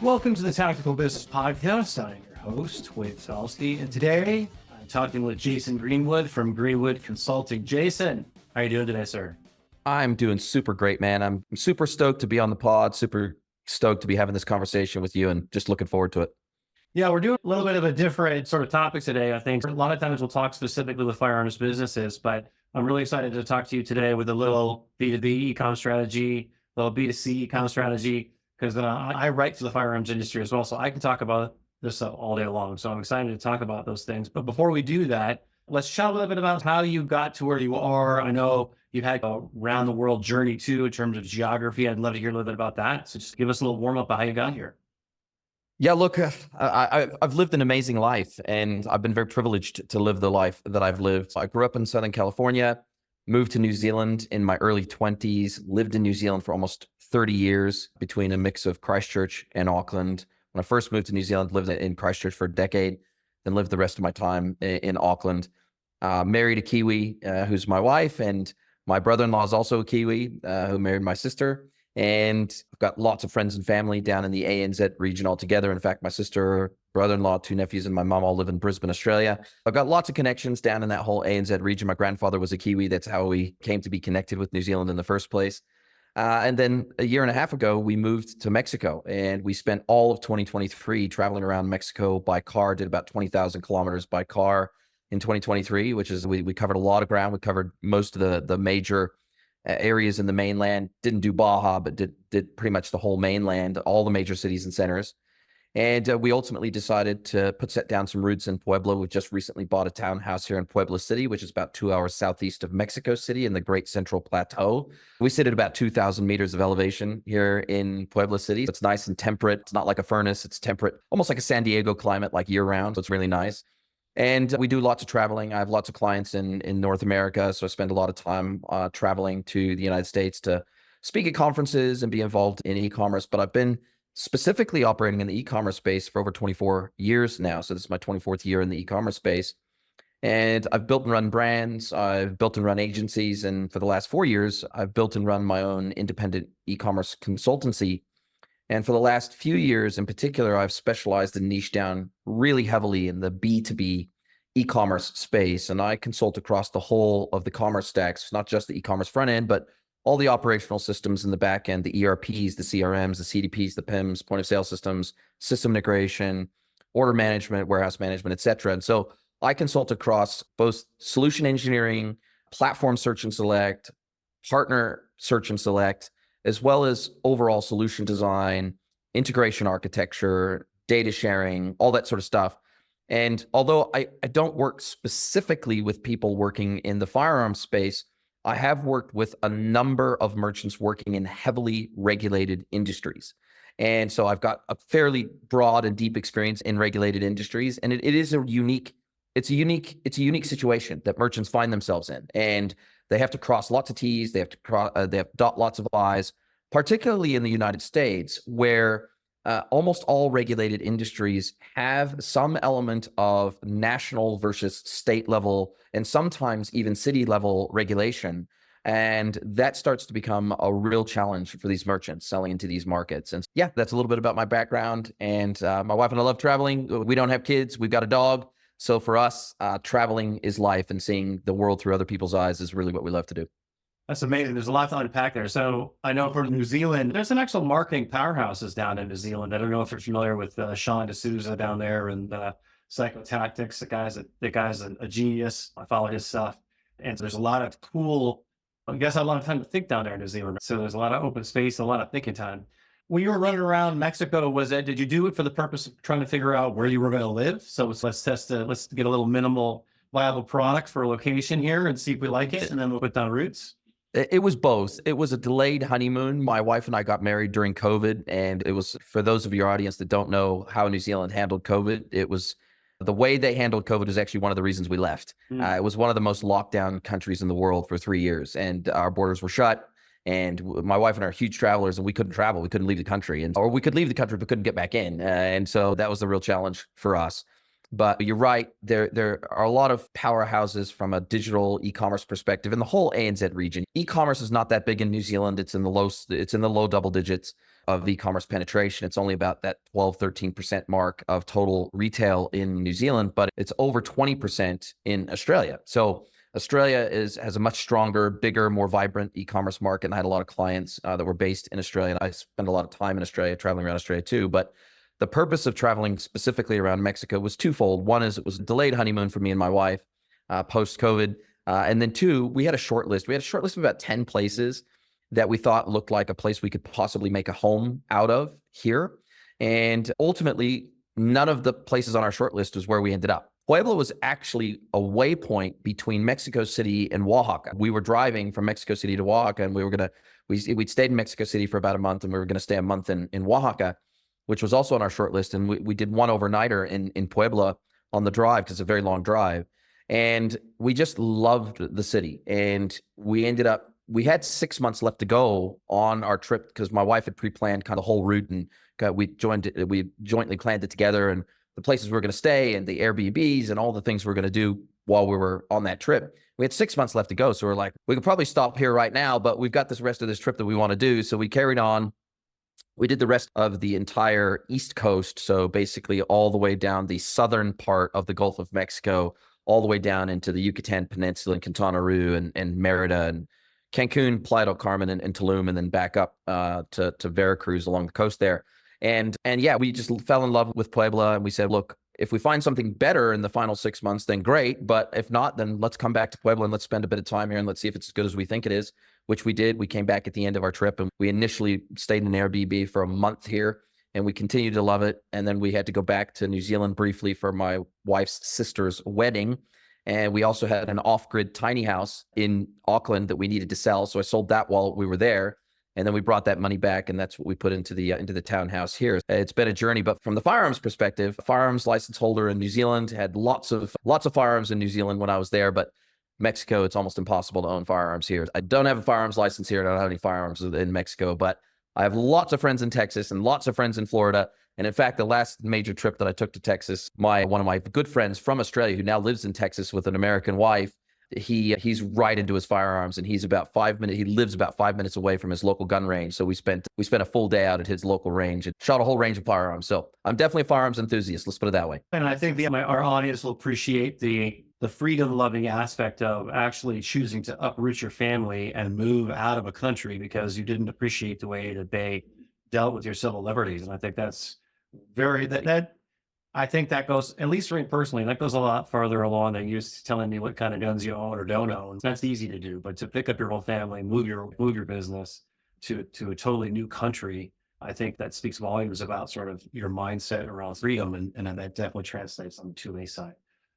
Welcome to the Tactical Business Podcast. I'm your host, Wade Salsky, and today I'm talking with Jason Greenwood from Greenwood Consulting. Jason, how are you doing today, sir? I'm doing super great, man. I'm super stoked to be on the pod, super stoked to be having this conversation with you, and just looking forward to it. Yeah, we're doing a little bit of a different sort of topic today. I think a lot of times we'll talk specifically with firearms businesses, but I'm really excited to talk to you today with a little B2B e-com strategy, a little B2C e-com strategy, because I write to the firearms industry as well. So I can talk about this all day long. So I'm excited to talk about those things. But before we do that, let's chat a little bit about how you got to where you are. I know you've had a round the world journey too, in terms of geography. I'd love to hear a little bit about that. So just give us a little warm up of how you got here. Yeah, look, I've lived an amazing life, and I've been very privileged to live the life that I've lived. I grew up in Southern California, moved to New Zealand in my early 20s, lived in New Zealand for almost 30 years between a mix of Christchurch and Auckland. When I first moved to New Zealand, lived in Christchurch for a decade, then lived the rest of my time in Auckland. Married a Kiwi who's my wife, and my brother-in-law is also a Kiwi who married my sister. And I've got lots of friends and family down in the ANZ region altogether. In fact, my sister, brother-in-law, two nephews, and my mom all live in Brisbane, Australia. I've got lots of connections down in that whole ANZ region. My grandfather was a Kiwi. That's how we came to be connected with New Zealand in the first place. And then a year and a half ago, we moved to Mexico, and we spent all of 2023 traveling around Mexico by car, did about 20,000 kilometers by car in 2023, which is, we covered a lot of ground. We covered most of the major areas in the mainland. Didn't do Baja, but did pretty much the whole mainland, all the major cities and centers. And we ultimately decided to set down some roots in Puebla. We've just recently bought a townhouse here in Puebla City, which is about 2 hours southeast of Mexico City in the Great Central Plateau. We sit at about 2,000 meters of elevation here in Puebla City. It's nice and temperate. It's not like a furnace. It's temperate, almost like a San Diego climate, like year round. So it's really nice. And we do lots of traveling. I have lots of clients in North America, so I spend a lot of time traveling to the United States to speak at conferences and be involved in e-commerce. But I've been specifically operating in the e-commerce space for over 24 years now. So this is my 24th year in the e-commerce space. And I've built and run brands. I've built and run agencies. And for the last 4 years, I've built and run my own independent e-commerce consultancy. And for the last few years in particular, I've specialized and niched down really heavily in the B2B e-commerce space. And I consult across the whole of the commerce stacks, not just the e-commerce front end, but all the operational systems in the back end, the ERPs, the CRMs, the CDPs, the PIMs, point of sale systems, system integration, order management, warehouse management, et cetera. And so I consult across both solution engineering, platform search and select, partner search and select, as well as overall solution design, integration architecture, data sharing, all that sort of stuff. And although I don't work specifically with people working in the firearms space, I have worked with a number of merchants working in heavily regulated industries. And so I've got a fairly broad and deep experience in regulated industries. And it is a unique situation that merchants find themselves in. And they have to cross lots of T's, they have to dot lots of I's, particularly in the United States, where almost all regulated industries have some element of national versus state level, and sometimes even city level regulation. And that starts to become a real challenge for these merchants selling into these markets. And yeah, that's a little bit about my background. And my wife and I love traveling. We don't have kids. We've got a dog. So for us, traveling is life, and seeing the world through other people's eyes is really what we love to do. That's amazing. There's a lot to unpack there. So I know for New Zealand, there's some actual marketing powerhouses down in New Zealand. I don't know if you're familiar with Sean D'Souza down there and Psychotactics. The guy's a genius. I follow his stuff. And so there's a lot of cool, I guess I have a lot of time to think down there in New Zealand. So there's a lot of open space, a lot of thinking time. When you were running around Mexico, did you do it for the purpose of trying to figure out where you were going to live? So let's get a little minimal viable product for a location here and see if we like it. And then we'll put down roots. It was both. It was a delayed honeymoon. My wife and I got married during COVID. And it was, for those of your audience that don't know how New Zealand handled COVID, it was the way they handled COVID is actually one of the reasons we left. It was one of the most locked down countries in the world for 3 years, and our borders were shut. And my wife and I are huge travelers, and we couldn't travel. We couldn't leave the country, or we could leave the country but couldn't get back in. And so that was the real challenge for us. But you're right, there are a lot of powerhouses from a digital e-commerce perspective in the whole ANZ region. E-commerce is not that big in New Zealand. It's in the low double digits of e-commerce penetration. It's only about that 12, 13% mark of total retail in New Zealand, but it's over 20% in Australia. So Australia has a much stronger, bigger, more vibrant e-commerce market. And I had a lot of clients that were based in Australia. And I spent a lot of time in Australia, traveling around Australia too. But the purpose of traveling specifically around Mexico was twofold. One is it was a delayed honeymoon for me and my wife post-COVID. And then two, we had a short list. We had a short list of about 10 places that we thought looked like a place we could possibly make a home out of here. And ultimately, none of the places on our short list was where we ended up. Puebla was actually a waypoint between Mexico City and Oaxaca. We were driving from Mexico City to Oaxaca, and we'd stayed in Mexico City for about a month, and we were going to stay a month in Oaxaca, which was also on our short list. And we did one overnighter in Puebla on the drive, because it's a very long drive. And we just loved the city. And we had 6 months left to go on our trip, because my wife had pre-planned kind of the whole route, and we jointly planned it together, and the places we were going to stay and the Airbnbs and all the things we were going to do while we were on that trip. We had 6 months left to go. So we're like, we could probably stop here right now, but we've got this rest of this trip that we want to do. So we carried on. We did the rest of the entire East Coast. So basically all the way down the southern part of the Gulf of Mexico, all the way down into the Yucatan Peninsula and Quintana Roo and Merida and Cancun, Playa del Carmen and Tulum, and then back up to Veracruz along the coast there. And yeah, we just fell in love with Puebla, and we said, look, if we find something better in the final 6 months, then great. But if not, then let's come back to Puebla and let's spend a bit of time here and let's see if it's as good as we think it is, which we did. We came back at the end of our trip, and we initially stayed in an Airbnb for a month here, and we continued to love it. And then we had to go back to New Zealand briefly for my wife's sister's wedding. And we also had an off-grid tiny house in Auckland that we needed to sell. So I sold that while we were there. And then we brought that money back, and that's what we put into the townhouse here. It's been a journey, but from the firearms perspective, a firearms license holder in New Zealand, had lots of firearms in New Zealand when I was there, but Mexico, it's almost impossible to own firearms here. I don't have a firearms license here. I don't have any firearms in Mexico, but I have lots of friends in Texas and lots of friends in Florida. And in fact, the last major trip that I took to Texas, one of my good friends from Australia who now lives in Texas with an American wife, he's right into his firearms, and he lives about 5 minutes away from his local gun range. So we spent a full day out at his local range and shot a whole range of firearms. So I'm definitely a firearms enthusiast. Let's put it that way. And I think our audience will appreciate the freedom-loving aspect of actually choosing to uproot your family and move out of a country because you didn't appreciate the way that they dealt with your civil liberties. And I think that's I think that goes, at least for me personally, that goes a lot farther along than you telling me what kind of guns you own or don't own. That's easy to do, but to pick up your whole family, move your business to a totally new country, I think that speaks volumes about sort of your mindset around freedom, and that definitely translates on the 2A side.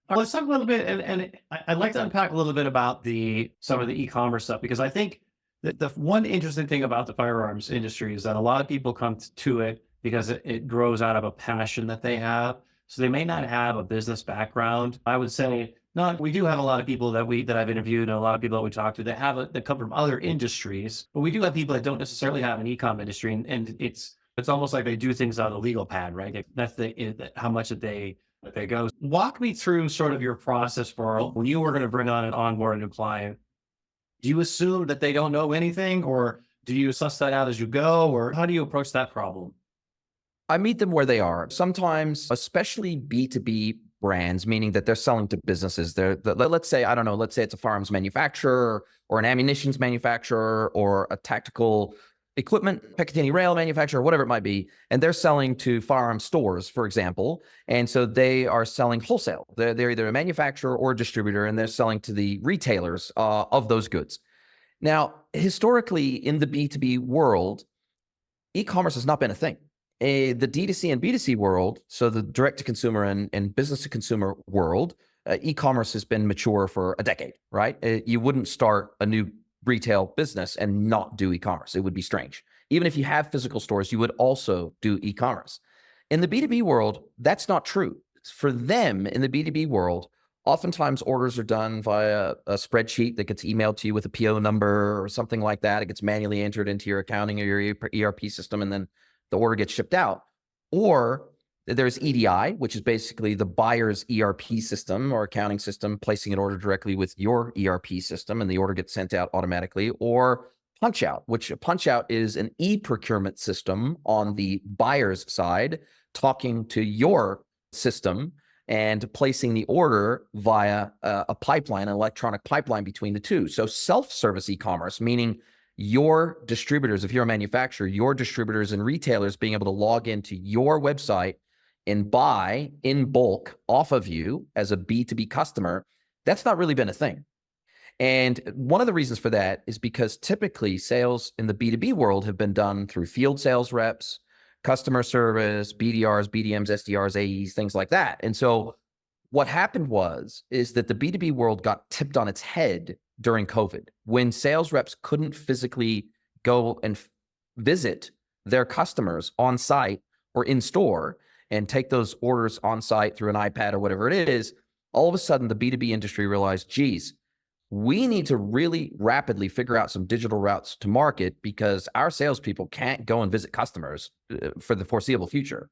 Let's talk a little bit, and I'd like to unpack a little bit about some of the e-commerce stuff, because I think that the one interesting thing about the firearms industry is that a lot of people come to it because it grows out of a passion that they have. So they may not have a business background. I would say, no, we do have a lot of people that I've interviewed, and a lot of people that we talk to that come from other industries, but we do have people that don't necessarily have an e-com industry, and it's almost like they do things on the legal pad, right? That's how much that they go. Walk me through sort of your process for when you were going to bring on and onboard a new client. Do you assume that they don't know anything, or do you suss that out as you go, or how do you approach that problem? I meet them where they are. Sometimes, especially B2B brands, meaning that they're selling to businesses. Let's say it's a firearms manufacturer or an ammunitions manufacturer or a tactical equipment, Picatinny rail manufacturer, whatever it might be. And they're selling to firearm stores, for example. And so they are selling wholesale. They're either a manufacturer or a distributor, and they're selling to the retailers of those goods. Now, historically, in the B2B world, e-commerce has not been a thing. The D2C and B2C world, so the direct-to-consumer and business-to-consumer world, e-commerce has been mature for a decade, right? You wouldn't start a new retail business and not do e-commerce. It would be strange. Even if you have physical stores, you would also do e-commerce. In the B2B world, that's not true. For them, in the B2B world, oftentimes orders are done via a spreadsheet that gets emailed to you with a PO number or something like that. It gets manually entered into your accounting or your ERP system, and then the order gets shipped out. Or There's EDI, which is basically the buyer's ERP system or accounting system, placing an order directly with your ERP system and the order gets sent out automatically. Or Punch-Out, which Punch-Out is an e-procurement system on the buyer's side, talking to your system and placing the order via a pipeline, an electronic pipeline between the two. So self-service e-commerce, meaning your distributors, if you're a manufacturer, your distributors and retailers being able to log into your website and buy in bulk off of you as a B2B customer, that's not really been a thing. And one of the reasons for that is because typically sales in the B2B world have been done through field sales reps, customer service, BDRs, BDMs, SDRs, AEs, things like that. And so what happened is that the B2B world got tipped on its head during COVID when sales reps couldn't physically go and visit their customers on site or in store and take those orders on site through an iPad or whatever it is. All of a sudden, the B2B industry realized, geez, we need to really rapidly figure out some digital routes to market because our salespeople can't go and visit customers for the foreseeable future.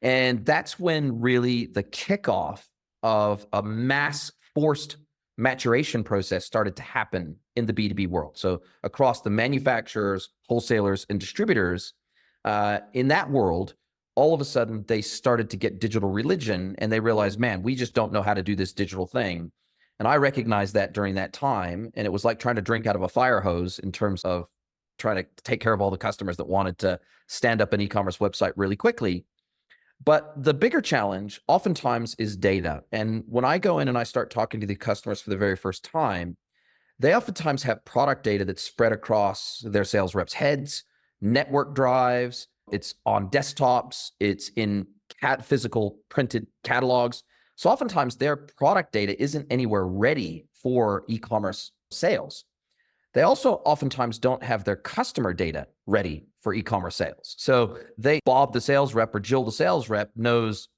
And that's when really the kickoff of a mass forced maturation process started to happen in the B2B world. So across the manufacturers, wholesalers, and distributors, in that world, all of a sudden they started to get digital religion and they realized, man, we just don't know how to do this digital thing. And I recognized that during that time. And it was like trying to drink out of a fire hose in terms of trying to take care of all the customers that wanted to stand up an e-commerce website really quickly. But the bigger challenge oftentimes is data. And when I go in and I start talking to the customers for the very first time, they oftentimes have product data that's spread across their sales reps' heads, network drives, it's on desktops, it's in physical printed catalogs. So oftentimes their product data isn't anywhere ready for e-commerce sales. They also oftentimes don't have their customer data ready for e-commerce sales. So Bob, the sales rep, or Jill, the sales rep, knows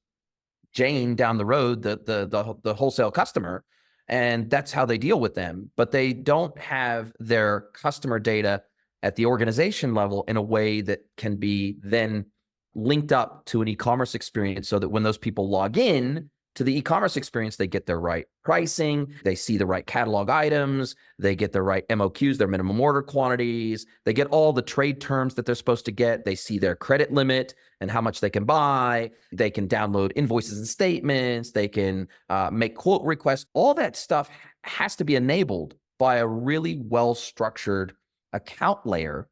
Jane down the road, the wholesale customer, and that's how they deal with them. But they don't have their customer data at the organization level in a way that can be then linked up to an e-commerce experience so that when those people log in to the e-commerce experience, they get their right pricing, they see the right catalog items, they get their right MOQs, their minimum order quantities, they get all the trade terms that they're supposed to get, they see their credit limit and how much they can buy, they can download invoices and statements, they can make quote requests. All that stuff has to be enabled by a really well-structured account layer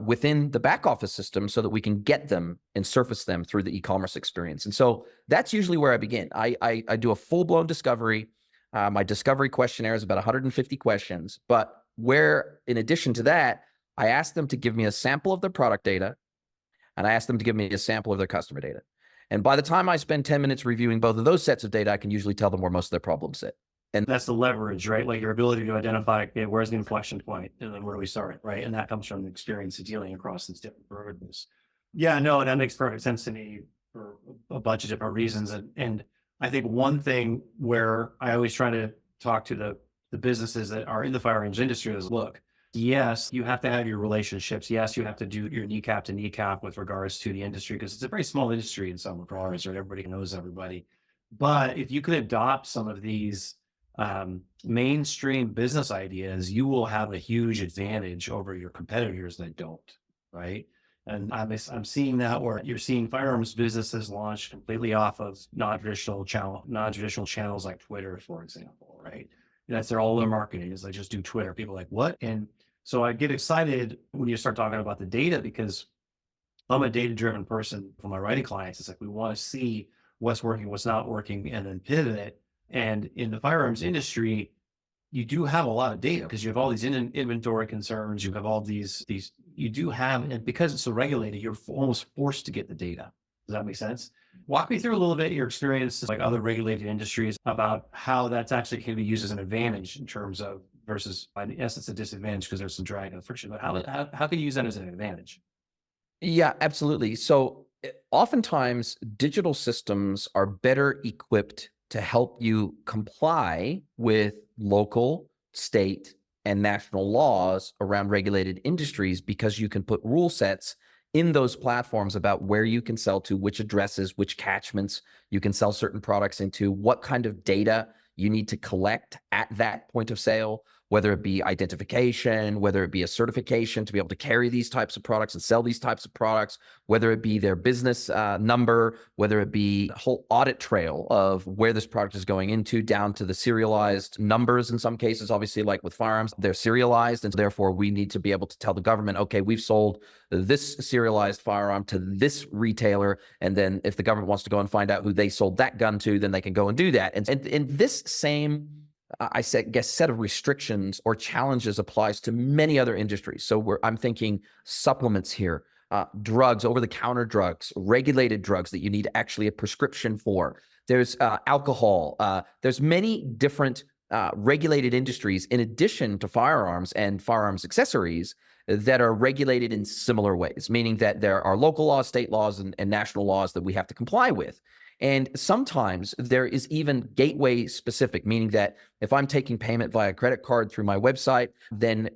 within the back office system so that we can get them and surface them through the e-commerce experience. And so that's usually where I begin. I do a full-blown discovery. My discovery questionnaire is about 150 questions, but where in addition to that, I ask them to give me a sample of their product data and I ask them to give me a sample of their customer data. And by the time I spend 10 minutes reviewing both of those sets of data, I can usually tell them where most of their problems sit. And that's the leverage, right? Like your ability to identify, okay, where's the inflection point and then where do we start, right? And that comes from the experience of dealing across these different verticals. Yeah, no, that makes perfect sense to me for a bunch of different reasons. And I think one thing where I always try to talk to the businesses that are in the firearms industry is, look, yes, you have to have your relationships. Yes, you have to do your kneecap to kneecap with regards to the industry because it's a very small industry in some regards, right? Everybody knows everybody. But if you could adopt some of these mainstream business ideas, you will have a huge advantage over your competitors that don't, right? And I'm seeing that where you're seeing firearms businesses launch completely off of non-traditional channels like Twitter, for example, right? That's all their marketing is. They just do Twitter. People are like, what? And so I get excited when you start talking about the data because I'm a data-driven person for my writing clients. It's like we want to see what's working, what's not working, and then pivot it. And in the firearms industry, you do have a lot of data because you have all these inventory concerns. You have all these you do have, and because it's so regulated, you're almost forced to get the data. Does that make sense? Walk me through a little bit your experience like other regulated industries about how that's actually can be used as an advantage in terms of versus, yes, it's a disadvantage because there's some drag and friction, but how can you use that as an advantage? Yeah, absolutely. So oftentimes digital systems are better equipped to help you comply with local, state, and national laws around regulated industries because you can put rule sets in those platforms about where you can sell to, which addresses, which catchments you can sell certain products into, what kind of data you need to collect at that point of sale, whether it be identification, whether it be a certification to be able to carry these types of products and sell these types of products, whether it be their business number, whether it be a whole audit trail of where this product is going into, down to the serialized numbers in some cases. Obviously, like with firearms, they're serialized, and therefore we need to be able to tell the government, okay, we've sold this serialized firearm to this retailer, and then if the government wants to go and find out who they sold that gun to, then they can go and do that. And this same guess set of restrictions or challenges applies to many other industries. So I'm thinking supplements here, drugs, over-the-counter drugs, regulated drugs that you need actually a prescription for. There's alcohol. There's many different regulated industries in addition to firearms and firearms accessories that are regulated in similar ways, meaning that there are local laws, state laws, and national laws that we have to comply with. And sometimes there is even gateway specific, meaning that if I'm taking payment via credit card through my website, then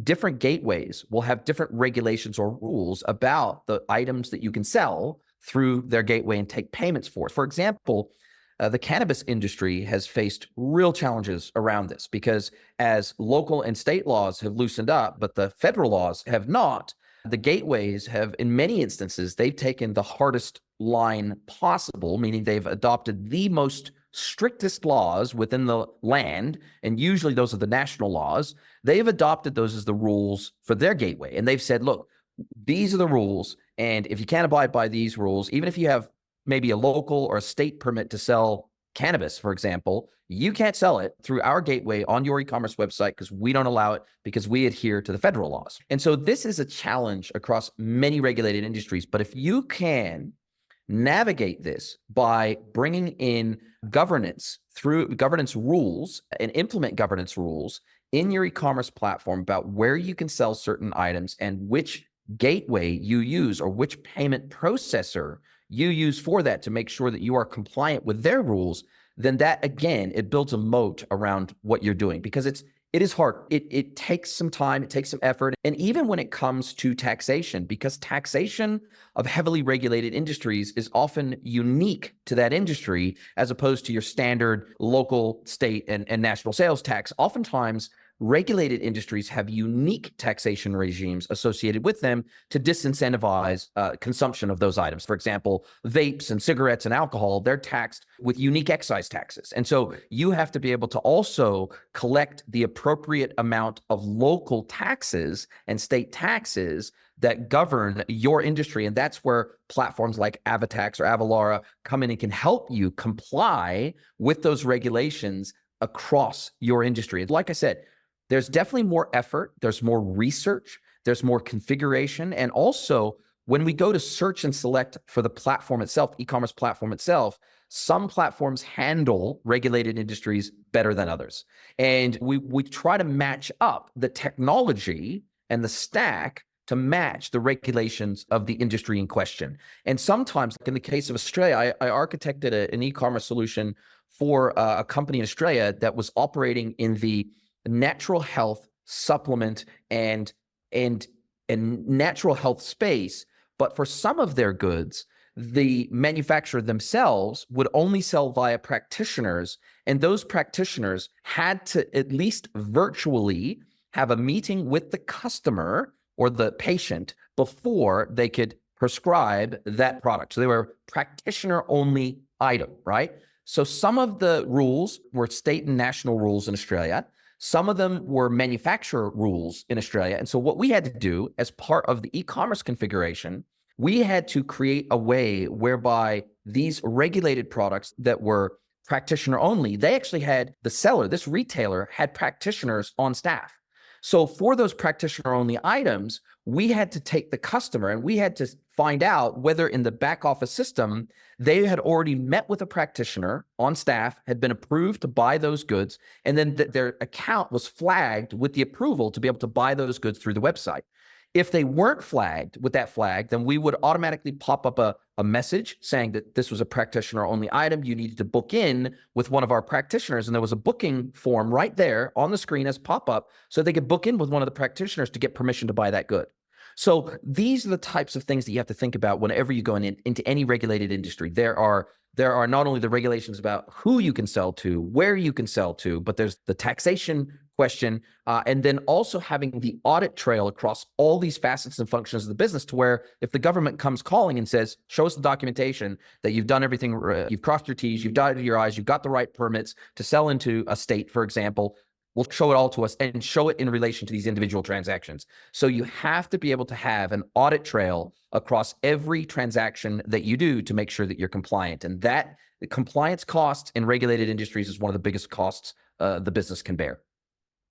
different gateways will have different regulations or rules about the items that you can sell through their gateway and take payments for. For example, the cannabis industry has faced real challenges around this because as local and state laws have loosened up, but the federal laws have not, the gateways have, in many instances, they've taken the hardest line possible, meaning they've adopted the most strictest laws within the land, and usually those are the national laws. They've adopted those as the rules for their gateway. And they've said, look, these are the rules. And if you can't abide by these rules, even if you have maybe a local or a state permit to sell cannabis, for example, you can't sell it through our gateway on your e-commerce website because we don't allow it because we adhere to the federal laws. And so this is a challenge across many regulated industries. But if you can navigate this by bringing in governance through governance rules and implement governance rules in your e-commerce platform about where you can sell certain items and which gateway you use or which payment processor you use for that to make sure that you are compliant with their rules, then that, again, it builds a moat around what you're doing because it is hard. It takes some time, it takes some effort. And even when it comes to taxation, because taxation of heavily regulated industries is often unique to that industry as opposed to your standard local, state, and national sales tax. Oftentimes, regulated industries have unique taxation regimes associated with them to disincentivize consumption of those items. For example, vapes and cigarettes and alcohol, they're taxed with unique excise taxes. And so you have to be able to also collect the appropriate amount of local taxes and state taxes that govern your industry. And that's where platforms like Avatax or Avalara come in and can help you comply with those regulations across your industry. Like I said, there's definitely more effort, there's more research, there's more configuration. And also, when we go to search and select for the platform itself, e-commerce platform itself, some platforms handle regulated industries better than others. And we try to match up the technology and the stack to match the regulations of the industry in question. And sometimes, like in the case of Australia, I architected an e-commerce solution for a company in Australia that was operating in the natural health supplement and natural health space. But for some of their goods, the manufacturer themselves would only sell via practitioners. And those practitioners had to at least virtually have a meeting with the customer or the patient before they could prescribe that product. So they were practitioner only item, right? So some of the rules were state and national rules in Australia. Some of them were manufacturer rules in Australia. And so what we had to do as part of the e-commerce configuration, we had to create a way whereby these regulated products that were practitioner only, they actually had the seller, this retailer had practitioners on staff. So for those practitioner only items, we had to take the customer and we had to find out whether in the back office system, they had already met with a practitioner on staff, had been approved to buy those goods, and then their account was flagged with the approval to be able to buy those goods through the website. If they weren't flagged with that flag, then we would automatically pop up a message saying that this was a practitioner only item. You needed to book in with one of our practitioners. And there was a booking form right there on the screen as pop-up so they could book in with one of the practitioners to get permission to buy that good. So these are the types of things that you have to think about whenever you go into any regulated industry. There are not only the regulations about who you can sell to, where you can sell to, but there's the taxation question, and then also having the audit trail across all these facets and functions of the business, to where if the government comes calling and says, show us the documentation that you've done everything, you've crossed your T's, you've dotted your I's, you've got the right permits to sell into a state, for example, will show it all to us and show it in relation to these individual transactions. So you have to be able to have an audit trail across every transaction that you do to make sure that you're compliant. And that the compliance cost in regulated industries is one of the biggest costs the business can bear.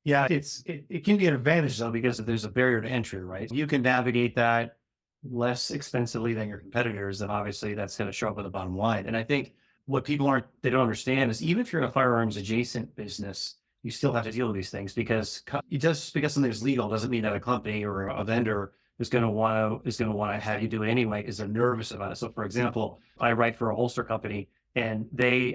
Yeah, it can be an advantage though, because there's a barrier to entry, right? You can navigate that less expensively than your competitors, then obviously that's going to show up at the bottom line. And I think what they don't understand is, even if you're in a firearms adjacent business, you still have to deal with these things, because just because something's legal doesn't mean that a company or a vendor is going to want to have you do it anyway, because they're nervous about it. So for example, I write for a holster company, and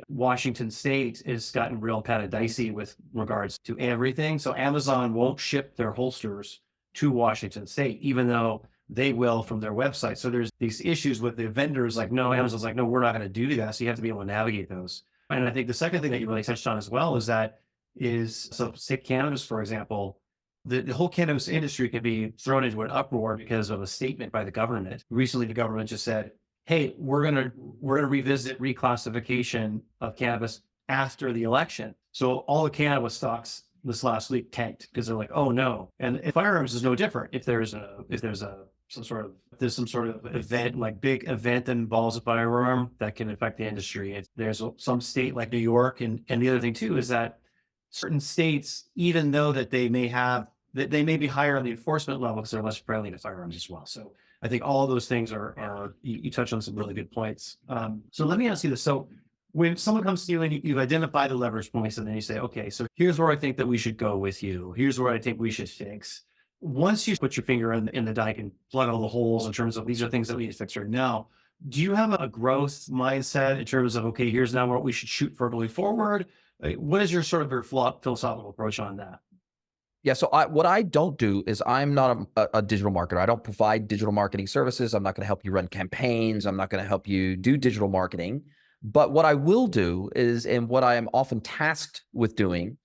Washington State has gotten real kind of dicey with regards to everything. So Amazon won't ship their holsters to Washington State, even though they will from their website. So there's these issues with the vendors, like, no, Amazon's like, no, we're not going to do that. So you have to be able to navigate those. And I think the second thing that you really touched on as well so say cannabis, for example, the whole cannabis industry can be thrown into an uproar because of a statement by the government. Recently, the government just said, hey, we're gonna revisit reclassification of cannabis after the election. So all the cannabis stocks this last week tanked, because they're like, oh no. And firearms is no different. If there's some sort of event, like big event that involves a firearm, that can affect the industry. There's some state like New York, and the other thing too is that certain states, even though that they may be higher on the enforcement level because they're less friendly to firearms as well. So I think all of those things are you touch on some really good points. So let me ask you this. So when someone comes to you and you've identified the leverage points, and then you say, okay, so here's where I think that we should go with you. Here's where I think we should fix. Once you put your finger in the dike and plug all the holes in terms of these are things that we need to fix right now, do you have a growth mindset in terms of, okay, here's now what we should shoot for going forward? What is your sort of your philosophical approach on that? Yeah, so what I don't do is, I'm not a digital marketer. I don't provide digital marketing services. I'm not going to help you run campaigns. I'm not going to help you do digital marketing. But what I will do is, and what I am often tasked with doing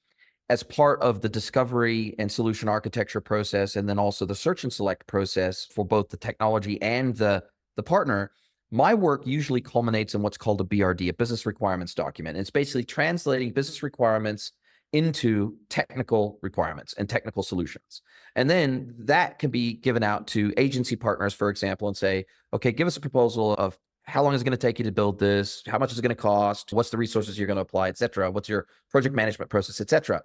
as part of the discovery and solution architecture process, and then also the search and select process for both the technology and the partner, my work usually culminates in what's called a BRD, a business requirements document. It's basically translating business requirements into technical requirements and technical solutions. And then that can be given out to agency partners, for example, and say, okay, give us a proposal of how long is it going to take you to build this? How much is it going to cost? What's the resources you're going to apply, et cetera? What's your project management process, et cetera?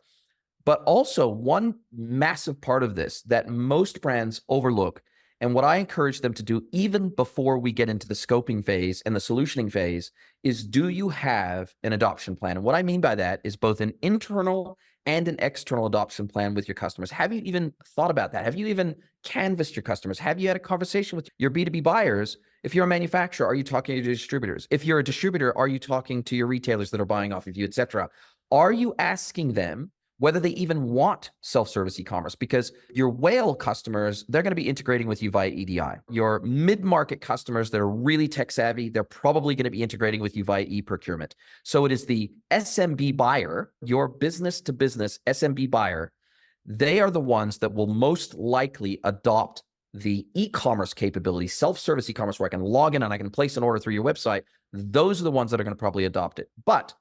But also, one massive part of this that most brands overlook, and what I encourage them to do even before we get into the scoping phase and the solutioning phase, is, do you have an adoption plan? And what I mean by that is both an internal and an external adoption plan with your customers. Have you even thought about that? Have you even canvassed your customers? Have you had a conversation with your B2B buyers? If you're a manufacturer, are you talking to your distributors? If you're a distributor, are you talking to your retailers that are buying off of you, et cetera? Are you asking them whether they even want self-service e-commerce? Because your whale customers, they're going to be integrating with you via EDI. Your mid-market customers that are really tech savvy, they're probably going to be integrating with you via e-procurement. So it is the SMB buyer, your business-to-business SMB buyer, they are the ones that will most likely adopt the e-commerce capability, self-service e-commerce, where I can log in and I can place an order through your website. Those are the ones that are going to probably adopt it. But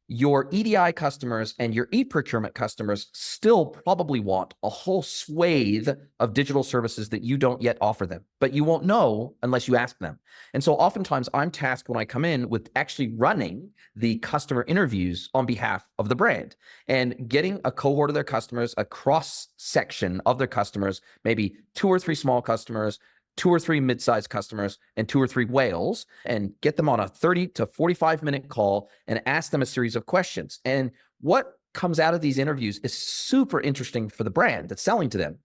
your EDI customers and your e-procurement customers still probably want a whole swathe of digital services that you don't yet offer them, but you won't know unless you ask them. And so oftentimes I'm tasked when I come in with actually running the customer interviews on behalf of the brand and getting a cohort of their customers, a cross section of their customers, maybe 2 or 3 small customers, 2 or 3 mid-sized customers, and 2 or 3 whales, and get them on a 30 to 45-minute call and ask them a series of questions. And what comes out of these interviews is super interesting for the brand that's selling to them.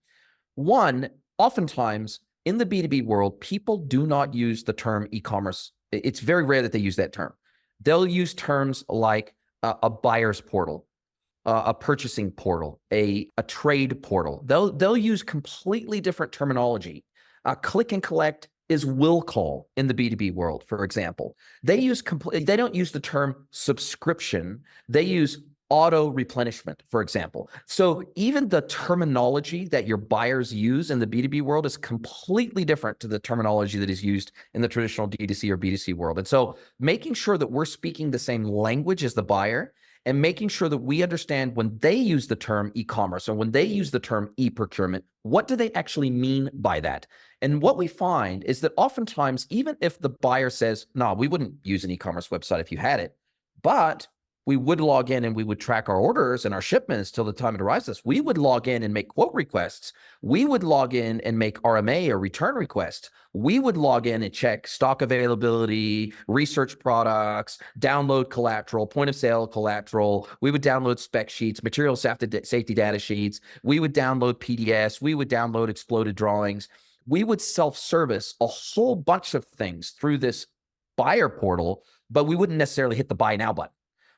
One, oftentimes in the B2B world, people do not use the term e-commerce. It's very rare that they use that term. They'll use terms like a buyer's portal, a purchasing portal, a trade portal. They'll use completely different terminology Click and collect is will call in the B2B world, for example. They don't use the term subscription. They use auto replenishment, for example. So even the terminology that your buyers use in the B2B world is completely different to the terminology that is used in the traditional D2C or B2C world. And so making sure that we're speaking the same language as the buyer and making sure that we understand when they use the term e-commerce or when they use the term e-procurement, what do they actually mean by that? And what we find is that oftentimes, even if the buyer says, no, we wouldn't use an e-commerce website if you had it, but we would log in and we would track our orders and our shipments till the time it arrives us. We would log in and make quote requests. We would log in and make RMA or return requests. We would log in and check stock availability, research products, download collateral, point of sale collateral. We would download spec sheets, material safety data sheets. We would download PDFs. We would download exploded drawings. We would self-service a whole bunch of things through this buyer portal, but we wouldn't necessarily hit the buy now button.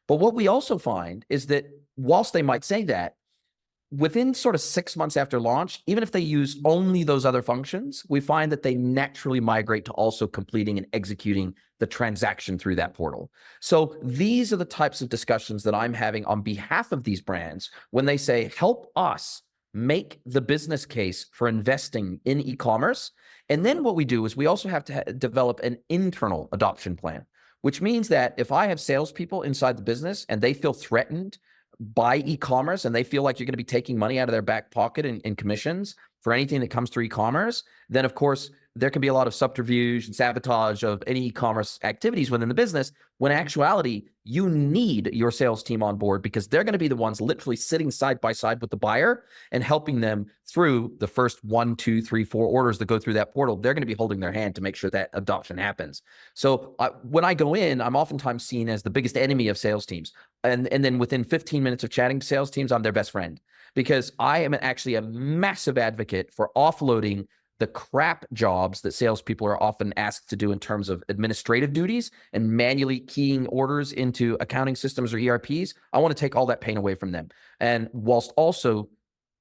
But what we also find is that whilst they might say that, within sort of 6 months after launch, even if they use only those other functions, we find that they naturally migrate to also completing and executing the transaction through that portal. So these are the types of discussions that I'm having on behalf of these brands when they say, help us make the business case for investing in e-commerce. And then what we do is we also have to develop an internal adoption plan, which means that if I have salespeople inside the business and they feel threatened by e-commerce and they feel like you're going to be taking money out of their back pocket in commissions for anything that comes through e-commerce, then of course there can be a lot of subterfuge and sabotage of any e-commerce activities within the business, when in actuality, you need your sales team on board because they're going to be the ones literally sitting side by side with the buyer and helping them through the first 1, 2, 3, 4 orders that go through that portal. They're going to be holding their hand to make sure that adoption happens. So when I go in, I'm oftentimes seen as the biggest enemy of sales teams. And then within 15 minutes of chatting to sales teams, I'm their best friend, because I am actually a massive advocate for offloading the crap jobs that salespeople are often asked to do in terms of administrative duties and manually keying orders into accounting systems or ERPs. I want to take all that pain away from them. And whilst also,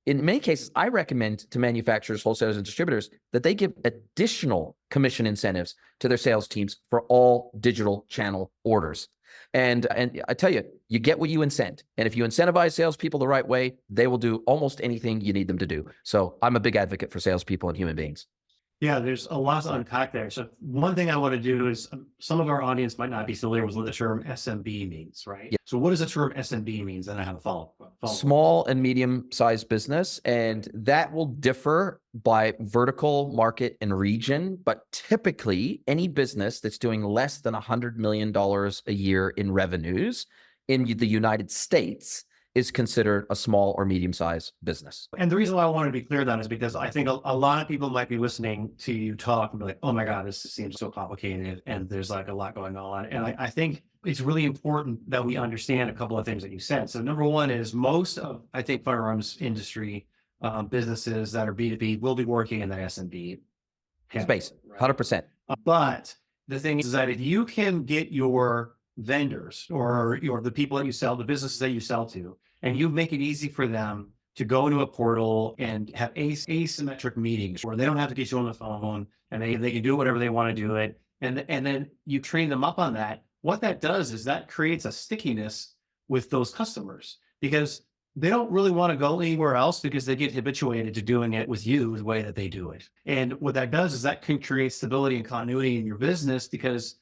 in many cases, I recommend to manufacturers, wholesalers, and distributors that they give additional commission incentives to their sales teams for all digital channel orders. And I tell you, you get what you incent. And if you incentivize salespeople the right way, they will do almost anything you need them to do. So I'm a big advocate for salespeople and human beings. Yeah, there's a lot to unpack there. So one thing I want to do is some of our audience might not be familiar with what the term SMB means, right? Yeah. So what does the term SMB means? And I have a follow-up. Small and medium-sized business, and that will differ by vertical, market, and region. But typically, any business that's doing less than $100 million a year in revenues in the United States is considered a small or medium-sized business. And the reason why I wanted to be clear on that is because I think a lot of people might be listening to you talk and be like, oh my God, this seems so complicated and there's like a lot going on. And I think it's really important that we understand a couple of things that you said. So number one is most of, I think, firearms industry businesses that are B2B will be working in the SMB space, 100%. But the thing is that if you can get your vendors or the people that you sell, the businesses that you sell to, and you make it easy for them to go into a portal and have asymmetric meetings where they don't have to get you on the phone and they can do whatever they want to do it. And then you train them up on that. What that does is that creates a stickiness with those customers because they don't really want to go anywhere else because they get habituated to doing it with you the way that they do it. And what that does is that can create stability and continuity in your business because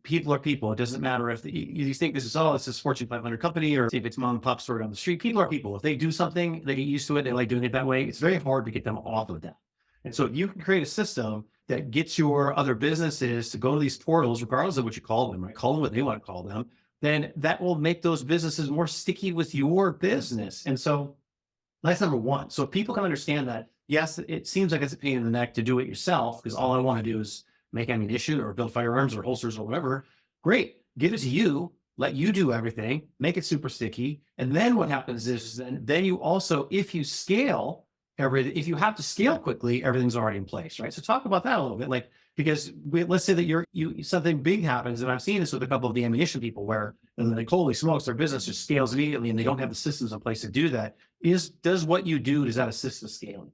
people are people. It doesn't matter if you think this is Fortune 500 company or if it's mom and pop store down the street. People are people. If they do something, they get used to it. They like doing it that way. It's very hard to get them off of that. And so if you can create a system that gets your other businesses to go to these portals, regardless of what you call them, right? Call them what they want to call them, then that will make those businesses more sticky with your business. And so that's number one. So if people can understand that, yes, it seems like it's a pain in the neck to do it yourself because all I want to do is make ammunition or build firearms or holsters or whatever. Great. Give it to you. Let you do everything. Make it super sticky. And then what happens is then you also, if you scale everything, if you have to scale quickly, everything's already in place, right? So talk about that a little bit. Like, because let's say that something big happens, and I've seen this with a couple of the ammunition people where and like, holy smokes, their business just scales immediately and they don't have the systems in place to do that. Does what you do, does that assist the scaling?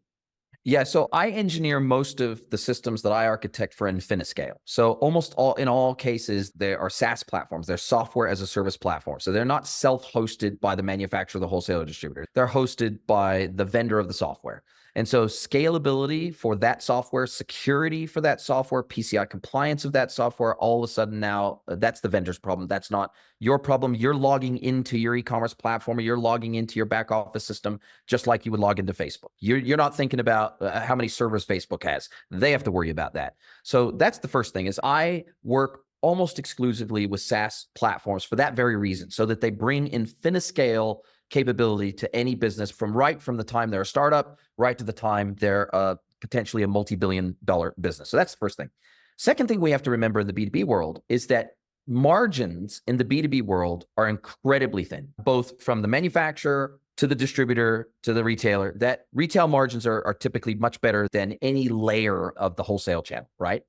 Yeah, so I engineer most of the systems that I architect for Infiniscale. So almost in all cases, there are SaaS platforms. They're software as a service platform. So they're not self-hosted by the manufacturer, the wholesaler, distributor. They're hosted by the vendor of the software. And so scalability for that software, security for that software, PCI compliance of that software, all of a sudden now that's the vendor's problem. That's not your problem. You're logging into your e-commerce platform, or you're logging into your back office system just like you would log into Facebook. You're not thinking about how many servers Facebook has. They have to worry about that. So that's the first thing is I work almost exclusively with SaaS platforms for that very reason, so that they bring Infiniscale capability to any business from the time they're a startup, right to the time they're potentially a multi-billion-dollar business. So that's the first thing. Second thing we have to remember in the B2B world is that margins in the B2B world are incredibly thin, both from the manufacturer to the distributor to the retailer. That retail margins are typically much better than any layer of the wholesale channel, right?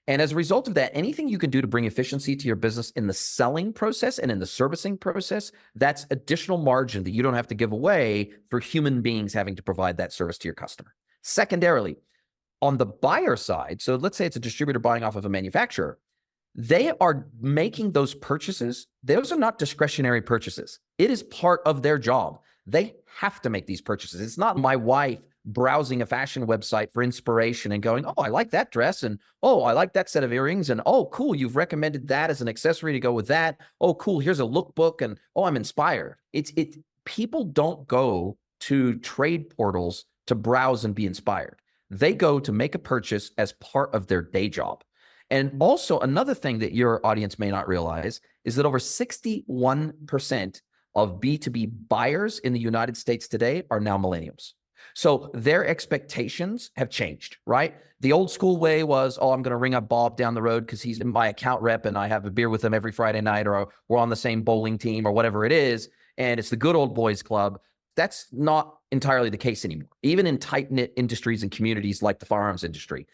And as a result of that, anything you can do to bring efficiency to your business in the selling process and in the servicing process, that's additional margin that you don't have to give away for human beings having to provide that service to your customer. Secondarily, on the buyer side, so let's say it's a distributor buying off of a manufacturer, they are making those purchases. Those are not discretionary purchases. It is part of their job. They have to make these purchases. It's not my wife browsing a fashion website for inspiration and going, oh, I like that dress. And oh, I like that set of earrings. And oh, cool, you've recommended that as an accessory to go with that. Oh, cool, here's a lookbook. And oh, I'm inspired. People don't go to trade portals to browse and be inspired. They go to make a purchase as part of their day job. And also another thing that your audience may not realize is that over 61% of B2B buyers in the United States today are now millennials. So their expectations have changed, right? The old school way was, oh, I'm going to ring up Bob down the road because he's my account rep and I have a beer with him every Friday night, or we're on the same bowling team or whatever it is. And it's the good old boys club. That's not entirely the case anymore. Even in tight-knit industries and communities like the firearms industry,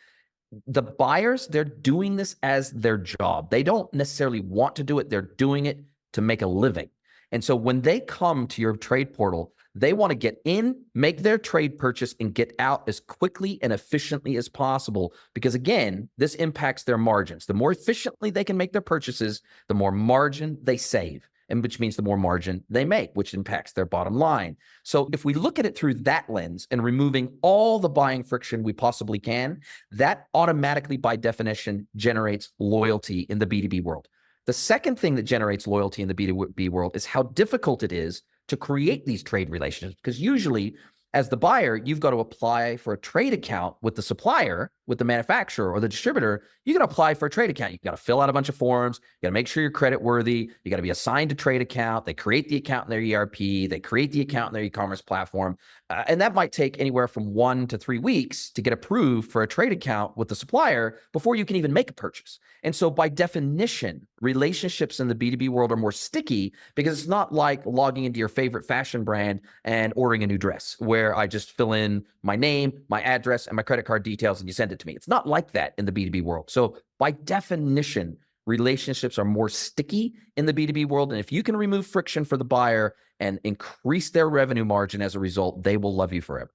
the buyers, they're doing this as their job. They don't necessarily want to do it. They're doing it to make a living. And so when they come to your trade portal, they want to get in, make their trade purchase, and get out as quickly and efficiently as possible. Because again, this impacts their margins. The more efficiently they can make their purchases, the more margin they save, and which means the more margin they make, which impacts their bottom line. So if we look at it through that lens and removing all the buying friction we possibly can, that automatically, by definition, generates loyalty in the B2B world. The second thing that generates loyalty in the B2B world is how difficult it is to create these trade relationships. Because usually, as the buyer, you've got to apply for a trade account with the supplier, with the manufacturer or the distributor. You got to apply for a trade account. You got to fill out a bunch of forms. You got to make sure you're credit worthy. You got to be assigned a trade account. They create the account in their ERP. They create the account in their e-commerce platform. And that might take anywhere from 1 to 3 weeks to get approved for a trade account with the supplier before you can even make a purchase. And so by definition, relationships in the B2B world are more sticky, because it's not like logging into your favorite fashion brand and ordering a new dress where I just fill in my name, my address, and my credit card details and you send it to me. It's not like that in the B2B world. So by definition, relationships are more sticky in the B2B world. And if you can remove friction for the buyer and increase their revenue margin as a result, they will love you forever.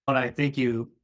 And I think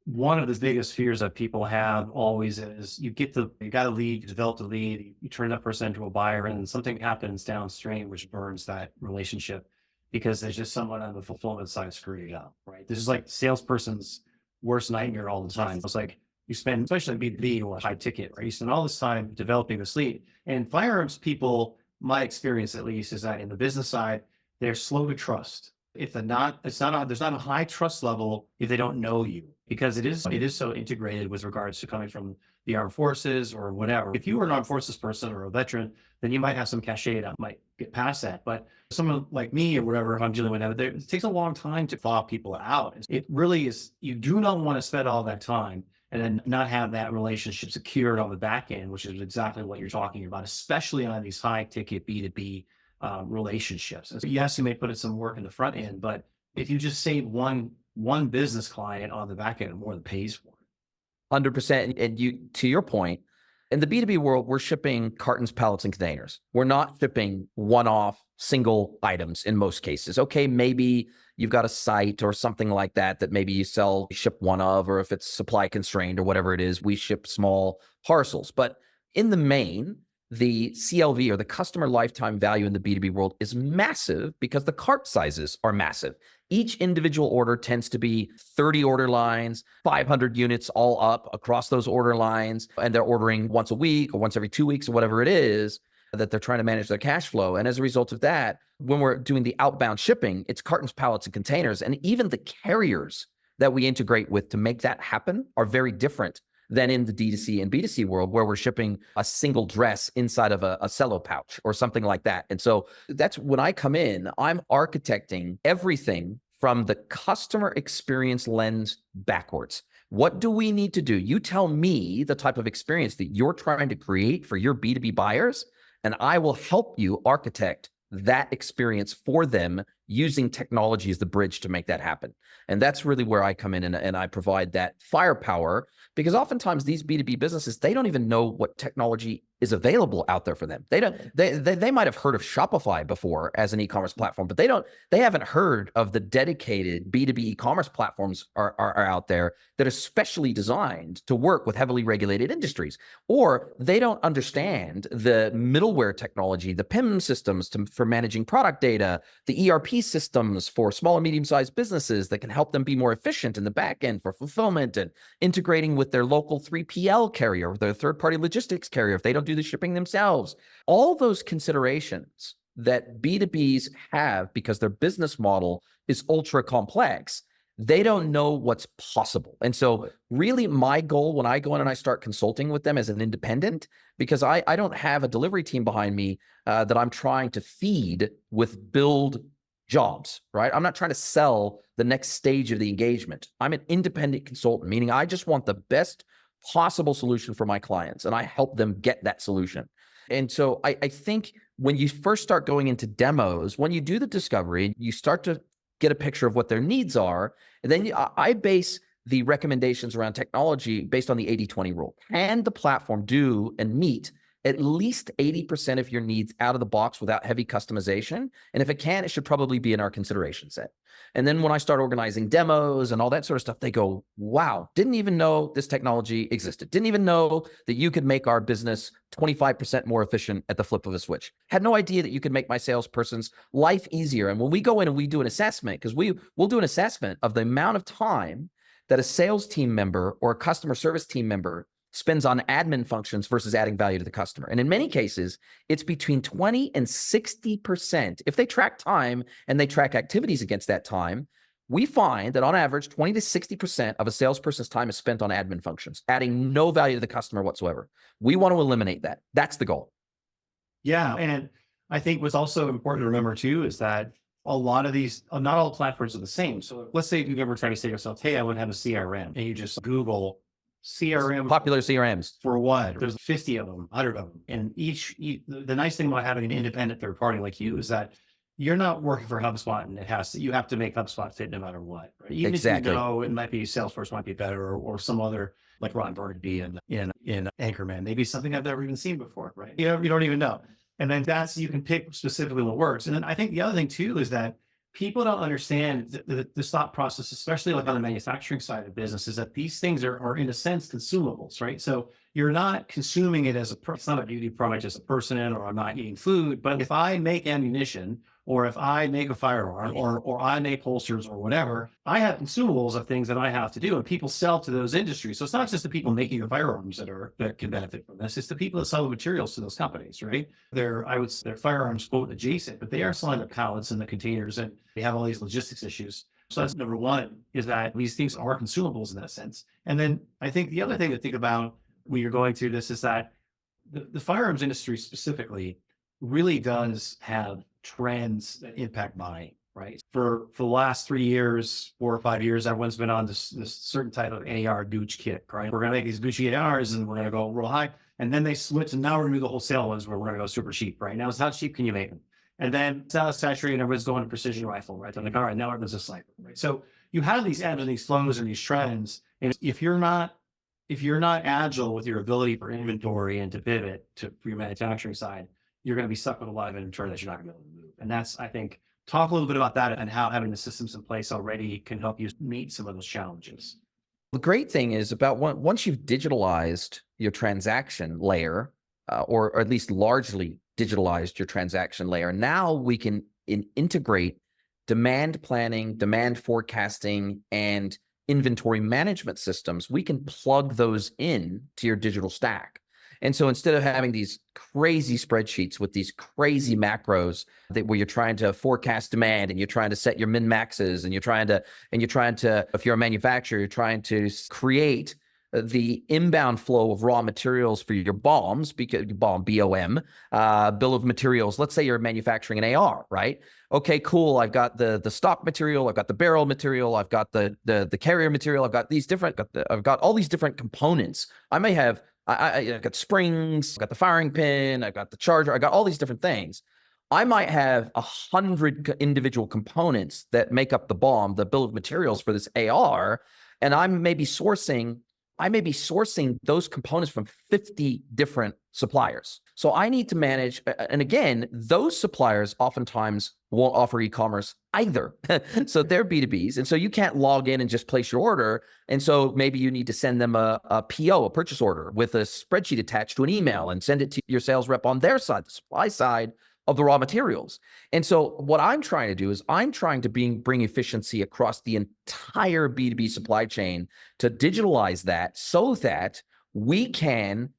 one of the biggest fears that people have always is you got a lead, you develop the lead, you turn that person into a buyer, and something happens downstream which burns that relationship because there's just someone on the fulfillment side screwing it up, right? This is like the salesperson's worst nightmare all the time. It's like you spend, especially B2B or high ticket, right? You spend all this time developing this lead. And firearms people, my experience at least, is that in the business side, they're slow to trust. If there's not a high trust level if they don't know you, because it is so integrated with regards to coming from the armed forces or whatever. If you were an armed forces person or a veteran, then you might have some cachet that might get past that. But someone like me or whatever, if I'm dealing with that, it takes a long time to thaw people out. It really is. You do not want to spend all that time and then not have that relationship secured on the back end, which is exactly what you're talking about, especially on these high ticket B2B relationships. And so yes, you may put in some work in the front end, but if you just save one business client on the back end, more than pays for it. 100%. And to your point, In the B2B world, we're shipping cartons, pallets, and containers. We're not shipping one-off single items in most cases. Okay, maybe you've got a site or something like that maybe you ship one of, or if it's supply constrained or whatever it is, we ship small parcels. But in the main, the CLV, or the customer lifetime value in the B2B world, is massive because the cart sizes are massive. Each individual order tends to be 30 order lines, 500 units all up across those order lines, and they're ordering once a week or once every 2 weeks or whatever it is that they're trying to manage their cash flow. And as a result of that, when we're doing the outbound shipping, it's cartons, pallets, and containers. And even the carriers that we integrate with to make that happen are very different than in the D2C and B2C world, where we're shipping a single dress inside of a cello pouch or something like that. And so that's when I come in, I'm architecting everything from the customer experience lens backwards. What do we need to do? You tell me the type of experience that you're trying to create for your B2B buyers, and I will help you architect that experience for them using technology as the bridge to make that happen. And that's really where I come in, and I provide that firepower, because oftentimes these B2B businesses, they don't even know what technology is available out there for them. They might have heard of Shopify before as an e-commerce platform, but they haven't heard of the dedicated B2B e-commerce platforms are out there that are specially designed to work with heavily regulated industries. Or they don't understand the middleware technology, the PIM systems for managing product data, the ERP systems for small and medium-sized businesses that can help them be more efficient in the back end for fulfillment and integrating with their local 3PL carrier or their third-party logistics carrier if they don't do the shipping themselves. All those considerations that B2Bs have because their business model is ultra complex, they don't know what's possible. And so really my goal when I go in and I start consulting with them as an independent, because I don't have a delivery team behind me that I'm trying to feed with build jobs, right? I'm not trying to sell the next stage of the engagement. I'm an independent consultant, meaning I just want the best possible solution for my clients, and I help them get that solution. And so I think when you first start going into demos, when you do the discovery, you start to get a picture of what their needs are. And then I base the recommendations around technology based on the 80-20 rule. Can the platform do and meet at least 80% of your needs out of the box without heavy customization? And if it can, it should probably be in our consideration set. And then when I start organizing demos and all that sort of stuff, they go, wow, didn't even know this technology existed. Didn't even know that you could make our business 25% more efficient at the flip of a switch. Had no idea that you could make my salesperson's life easier. And when we go in and we do an assessment, because we'll do an assessment of the amount of time that a sales team member or a customer service team member spends on admin functions versus adding value to the customer. And in many cases, it's between 20 and 60%. If they track time and they track activities against that time, we find that on average, 20 to 60% of a salesperson's time is spent on admin functions, adding no value to the customer whatsoever. We want to eliminate that. That's the goal. Yeah. And I think what's also important to remember too, is that a lot of these, not all platforms are the same. So let's say you've ever tried to say to yourself, hey, I want to have a CRM, and you just Google CRM. Popular CRMs. For what? There's 50 of them, 100 of them. And the nice thing about having an independent third party like you is that you're not working for HubSpot, and you have to make HubSpot fit no matter what, right? Even exactly. if you know it might be Salesforce might be better, or some other, like Ron Burgundy in Anchorman, maybe something I've never even seen before, right? You don't even know. And then you can pick specifically what works. And then I think the other thing too is that people don't understand the thought process, especially like on the manufacturing side of business, is that these things are in a sense consumables, right? So you're not consuming it as it's not a beauty product as a person, or I'm not eating food. But if I make ammunition, or if I make a firearm, or I make holsters or whatever, I have consumables of things that I have to do, and people sell to those industries. So it's not just the people making the firearms that can benefit from this. It's the people that sell the materials to those companies, right? They're firearms quote adjacent, but they are selling the pallets and the containers, and they have all these logistics issues. So that's number one, is that these things are consumables in that sense. And then I think the other thing to think about when you're going through this is that the firearms industry specifically really does have trends that impact buying, right? For the last 3 years, 4 or 5 years, everyone's been on this certain type of AR Gooch kit, right? We're going to make these Gucci ARs and we're going to go real high. And then they switch, and now we're going to do the wholesale ones where we're going to go super cheap, right? Now it's how cheap can you make them? And then it's not saturated, everyone's going to precision rifle, right? They're like, all right, now everyone's a sniper, right? So you have these ebbs and these flows and these trends. And if you're not if you're not agile with your ability for inventory and to pivot to for your manufacturing side, you're going to be stuck with a lot of inventory that you're not going to be able to move. And that's, I think, talk a little bit about that and how having the systems in place already can help you meet some of those challenges. The great thing is about once you've digitalized your transaction layer, or at least largely digitalized your transaction layer, now we can integrate demand planning, demand forecasting, and inventory management systems. We can plug those in to your digital stack. And so instead of having these crazy spreadsheets with these crazy macros where you're trying to forecast demand and you're trying to set your min maxes and you're trying to, if you're a manufacturer, you're trying to create the inbound flow of raw materials for your BOMs, because BOM, bill of materials. Let's say you're manufacturing an AR, right? Okay, cool. I've got the stock material, I've got the barrel material, I've got the carrier material, I've got these different, I've got all these different components. I may have, I've got springs, I've got the firing pin, I've got the charger, I got all these different things. I might have 100 individual components that make up the BOM, the bill of materials for this AR, and I may be sourcing those components from 50 different suppliers. So I need to manage, and again, those suppliers oftentimes won't offer e-commerce either. So they're B2Bs. And so you can't log in and just place your order. And so maybe you need to send them a PO, a purchase order, with a spreadsheet attached to an email and send it to your sales rep on their side, the supply side of the raw materials. And so what I'm trying to do is I'm trying to bring efficiency across the entire B2B supply chain to digitalize that so that we can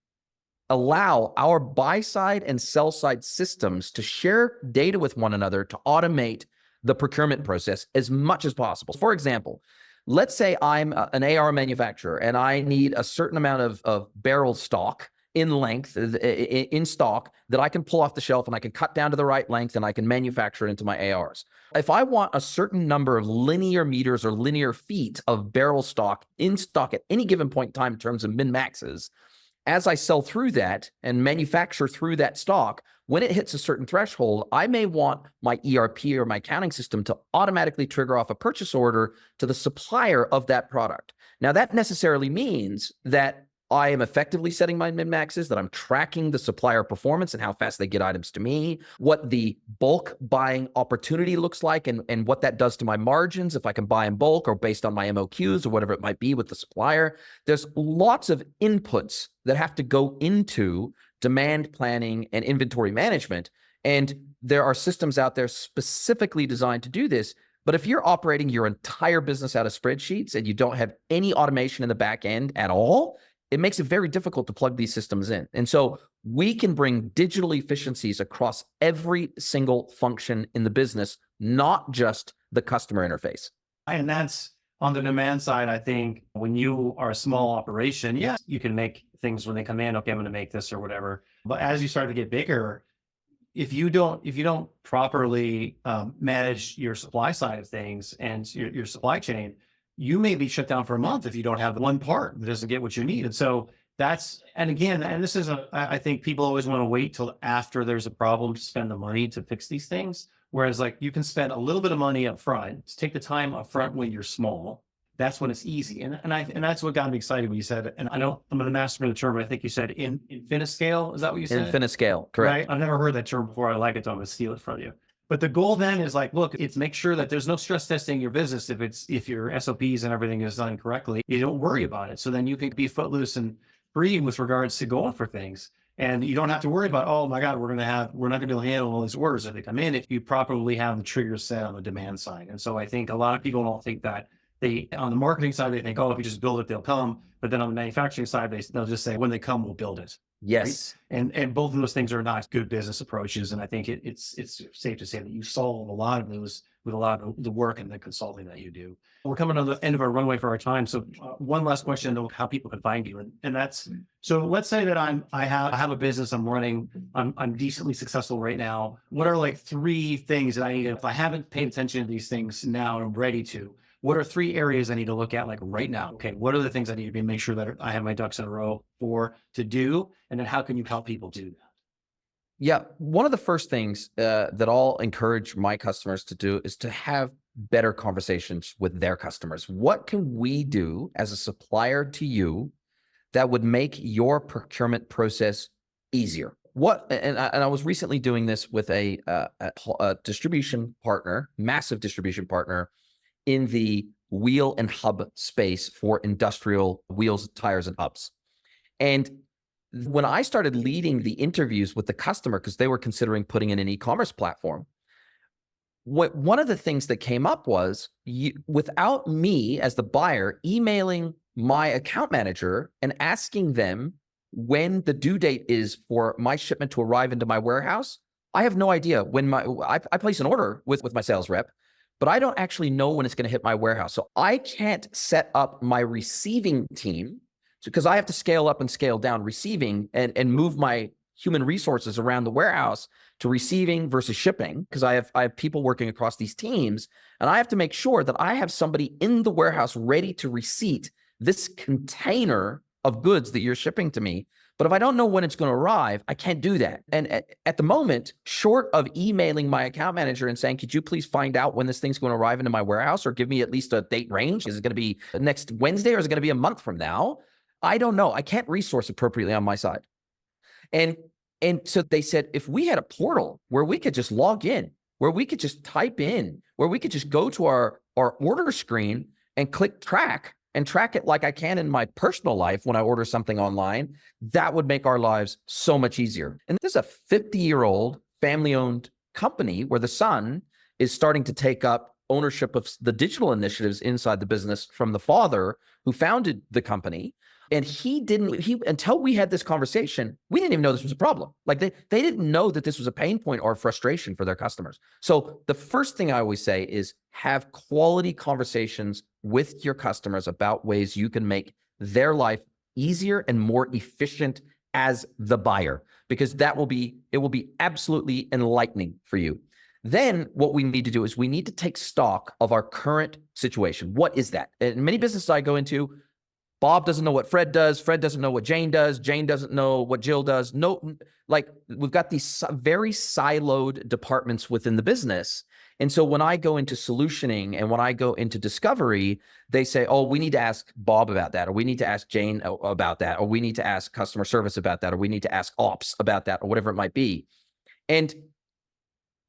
allow our buy side and sell side systems to share data with one another to automate the procurement process as much as possible. For example, let's say I'm an AR manufacturer and I need a certain amount of barrel stock in length, in stock, that I can pull off the shelf and I can cut down to the right length and I can manufacture it into my ARs. If I want a certain number of linear meters or linear feet of barrel stock in stock at any given point in time in terms of min maxes, as I sell through that and manufacture through that stock, when it hits a certain threshold, I may want my ERP or my accounting system to automatically trigger off a purchase order to the supplier of that product. Now, that necessarily means that I am effectively setting my min-maxes, that I'm tracking the supplier performance and how fast they get items to me, what the bulk buying opportunity looks like, and what that does to my margins, if I can buy in bulk or based on my MOQs or whatever it might be with the supplier. There's lots of inputs that have to go into demand planning and inventory management. And there are systems out there specifically designed to do this. But if you're operating your entire business out of spreadsheets and you don't have any automation in the back end at all, it makes it very difficult to plug these systems in. And so we can bring digital efficiencies across every single function in the business, not just the customer interface. And that's on the demand side. I think when you are a small operation, yes, you can make things when they come in, okay, I'm going to make this or whatever. But as you start to get bigger, if you don't properly manage your supply side of things and your supply chain, you may be shut down for a month if you don't have one part that doesn't get what you need. And so and this is I think people always want to wait till after there's a problem to spend the money to fix these things. Whereas like you can spend a little bit of money up front, take the time up front when you're small. That's when it's easy. And that's what got me excited when you said, and I know I'm going to master the term, but I think you said infiniscale. Is that what you said? Infiniscale, correct. Right? I've never heard that term before. I like it, so I'm going to steal it from you. But the goal then is like, look, it's make sure that there's no stress testing your business. If your SOPs and everything is done correctly, you don't worry about it. So then you can be footloose and free with regards to going for things. And you don't have to worry about, oh my God, we're not going to be able to handle all these orders if they come in if you properly have the triggers set on the demand side. And so I think a lot of people don't think that on the marketing side, they think, oh, if you just build it, they'll come. But then on the manufacturing side, they'll just say, when they come, we'll build it. Yes. Right? And both of those things are not good business approaches. And I think it's safe to say that you solve a lot of those with a lot of the work and the consulting that you do. We're coming to the end of our runway for our time. So one last question of how people can find you. And that's, so let's say that I have a business I'm running, I'm decently successful right now. What are like 3 things that I need, if I haven't paid attention to these things now and I'm ready to, what are 3 areas I need to look at like right now? Okay, what are the things I need to make sure that I have my ducks in a row to do? And then how can you help people do that? Yeah, one of the first things that I'll encourage my customers to do is to have better conversations with their customers. What can we do as a supplier to you that would make your procurement process easier. And I was recently doing this with a distribution partner, massive distribution partner in the wheel and hub space for industrial wheels, tires, and hubs. And when I started leading the interviews with the customer, because they were considering putting in an e-commerce platform, one of the things that came up was without me as the buyer emailing my account manager and asking them when the due date is for my shipment to arrive into my warehouse, I have no idea when I place an order with my sales rep, but I don't actually know when it's going to hit my warehouse. So I can't set up my receiving team because I have to scale up and scale down receiving and move my human resources around the warehouse to receiving versus shipping, because I have people working across these teams, and I have to make sure that I have somebody in the warehouse ready to receipt this container of goods that you're shipping to me. But if I don't know when it's going to arrive, I can't do that. And at the moment, short of emailing my account manager and saying, could you please find out when this thing's going to arrive into my warehouse, or give me at least a date range? Is it going to be next Wednesday, or is it going to be a month from now? I don't know. I can't resource appropriately on my side. And so they said, if we had a portal where we could just log in, where we could just type in, where we could just go to our order screen and click track and track it like I can in my personal life when I order something online, that would make our lives so much easier. And this is a 50-year-old family-owned company where the son is starting to take up ownership of the digital initiatives inside the business from the father who founded the company. And until we had this conversation, we didn't even know this was a problem. Like they didn't know that this was a pain point or a frustration for their customers. So the first thing I always say is have quality conversations with your customers about ways you can make their life easier and more efficient as the buyer, because it will be absolutely enlightening for you. Then what we need to do is we need to take stock of our current situation. What is that? In many businesses I go into, Bob doesn't know what Fred does. Fred doesn't know what Jane does. Jane doesn't know what Jill does. No, like we've got these very siloed departments within the business. And so when I go into solutioning and when I go into discovery, they say, oh, we need to ask Bob about that, or we need to ask Jane about that, or we need to ask customer service about that, or we need to ask ops about that, or whatever it might be. And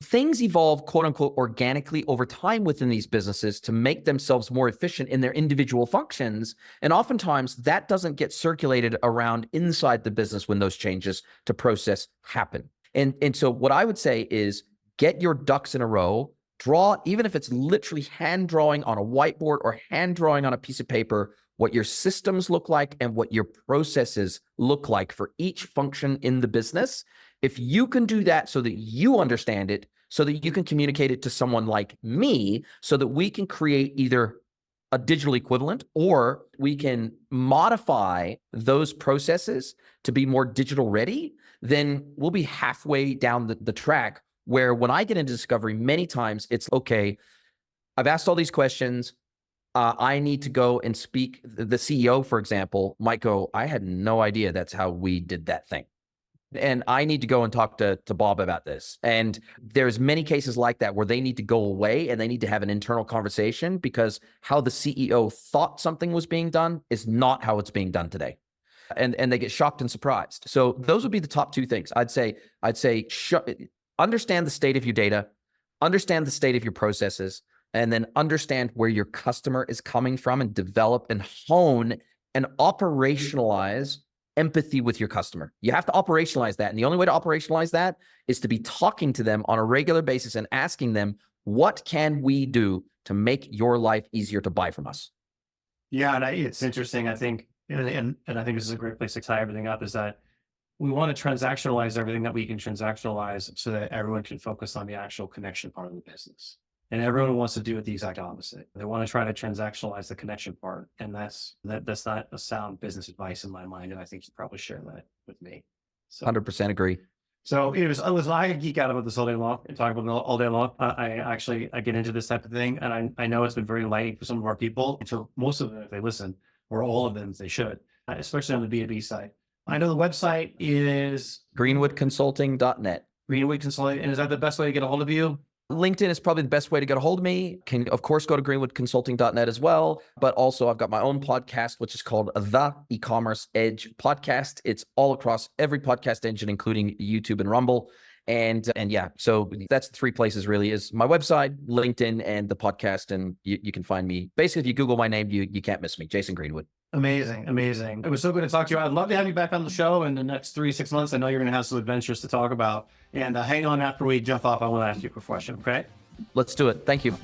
things evolve, quote unquote, organically over time within these businesses to make themselves more efficient in their individual functions. And oftentimes that doesn't get circulated around inside the business when those changes to process happen. And so what I would say is get your ducks in a row, draw, even if it's literally hand drawing on a whiteboard or hand drawing on a piece of paper, what your systems look like and what your processes look like for each function in the business. If you can do that so that you understand it, so that you can communicate it to someone like me, so that we can create either a digital equivalent or we can modify those processes to be more digital ready, then we'll be halfway down the track where when I get into discovery, many times it's, okay, I've asked all these questions. I need to go and speak. The CEO, for example, might go, I had no idea that's how we did that thing. And I need to go and talk to Bob about this. And there's many cases like that where they need to go away and they need to have an internal conversation, because how the CEO thought something was being done is not how it's being done today. And they get shocked and surprised. So those would be the top two things. I'd say understand the state of your data, understand the state of your processes, and then understand where your customer is coming from and develop and hone and operationalize empathy with your customer. You have to operationalize that. And the only way to operationalize that is to be talking to them on a regular basis and asking them, what can we do to make your life easier to buy from us? Yeah, and it's interesting. I think, and I think this is a great place to tie everything up, is that we want to transactionalize everything that we can transactionalize so that everyone can focus on the actual connection part of the business. And everyone wants to do it the exact opposite. They want to try to transactionalize the connection part. And that's not a sound business advice in my mind. And I think you probably share that with me. So 100% agree. So I geek out about this all day long and talk about it all day long. I get into this type of thing. And I know it's been very enlightening for some of our people. And for most of them, if they listen, or all of them, if they should, especially on the B2B side. I know the website is greenwoodconsulting.net. Greenwood Consulting. And is that the best way to get a hold of you? LinkedIn is probably the best way to get a hold of me. Can, of course, go to greenwoodconsulting.net as well. But also, I've got my own podcast, which is called the E-commerce Edge Podcast. It's all across every podcast engine, including YouTube and Rumble. And yeah, so that's the three places really, is my website, LinkedIn, and the podcast. And you can find me. Basically, if you Google my name, you can't miss me. Jason Greenwood. Amazing. Amazing. It was so good to talk to you. I'd love to have you back on the show in the next 3-6 months. I know you're going to have some adventures to talk about. And hang on, after we jump off, I want to ask you a quick question. Okay. Let's do it. Thank you.